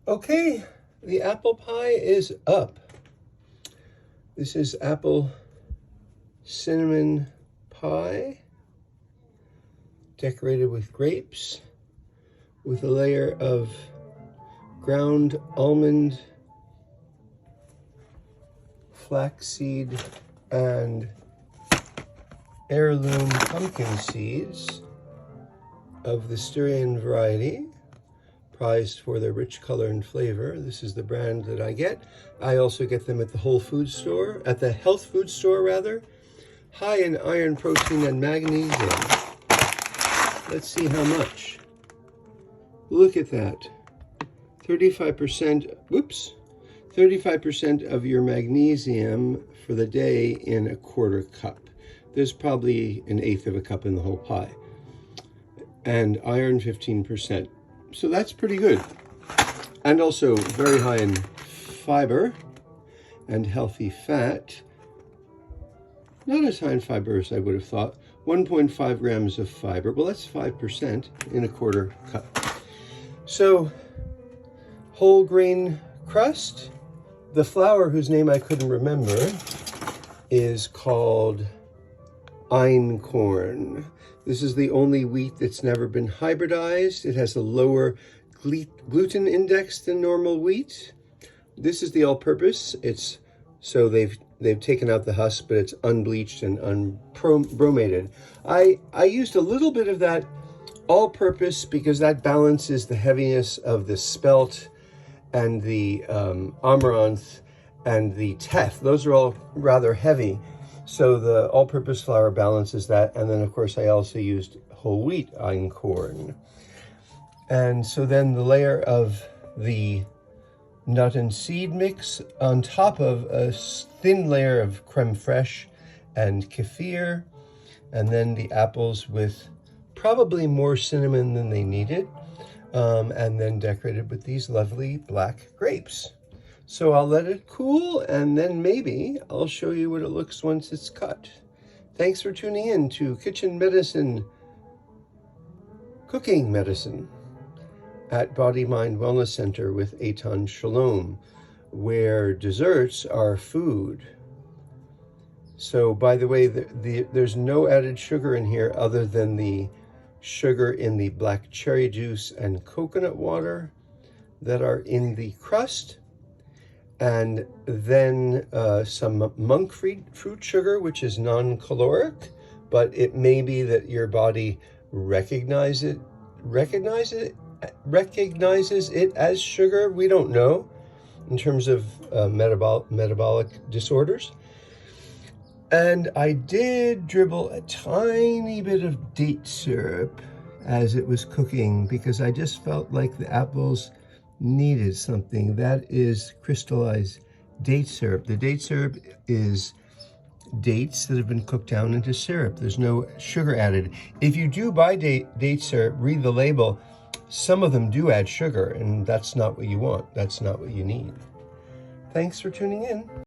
Okay, the apple pie is up. This is apple cinnamon pie, decorated with grapes, with a layer of ground almond, flaxseed, and heirloom pumpkin seeds of the Styrian variety, prized for their rich color and flavor. This is the brand that I get. I also get them at the at the health food store rather. High in iron, protein, and magnesium. Let's see how much. Look at that. 35% of your magnesium for the day in a quarter cup. There's probably an eighth of a cup in the whole pie. And iron 15%. So that's pretty good. And also very high in fiber and healthy fat. Not as high in fiber as I would have thought. 1.5 grams of fiber. Well, that's 5% in a quarter cup. So, whole grain crust. The flour, whose name I couldn't remember, is called einkorn. This is the only wheat that's never been hybridized. It has a lower gluten index than normal wheat. This is the all-purpose. So they've taken out the husk, but it's unbleached and unbromated. I used a little bit of that all-purpose because that balances the heaviness of the spelt and the amaranth and the teff. Those are all rather heavy. So the all-purpose flour balances that. And then, of course, I also used whole wheat einkorn. And so then the layer of the nut and seed mix on top of a thin layer of creme fraiche and kefir. And then the apples with probably more cinnamon than they needed. And then decorated with these lovely black grapes. So I'll let it cool, and then maybe I'll show you what it looks once it's cut. Thanks for tuning in to Kitchen Medicine, Cooking Medicine at Body Mind Wellness Center with Eitan Shalom, where desserts are food. So, by the way, there's no added sugar in here other than the sugar in the black cherry juice and coconut water that are in the crust. And then some monk fruit sugar, which is non-caloric, but it may be that your body recognizes it as sugar. We don't know in terms of metabolic disorders. And I did dribble a tiny bit of date syrup as it was cooking because I just felt like the apples needed something. That is crystallized date syrup. The date syrup is dates that have been cooked down into syrup. There's no sugar added. If you do buy date syrup, read the label. Some of them do add sugar, and that's not what you want. That's not what you need. Thanks for tuning in.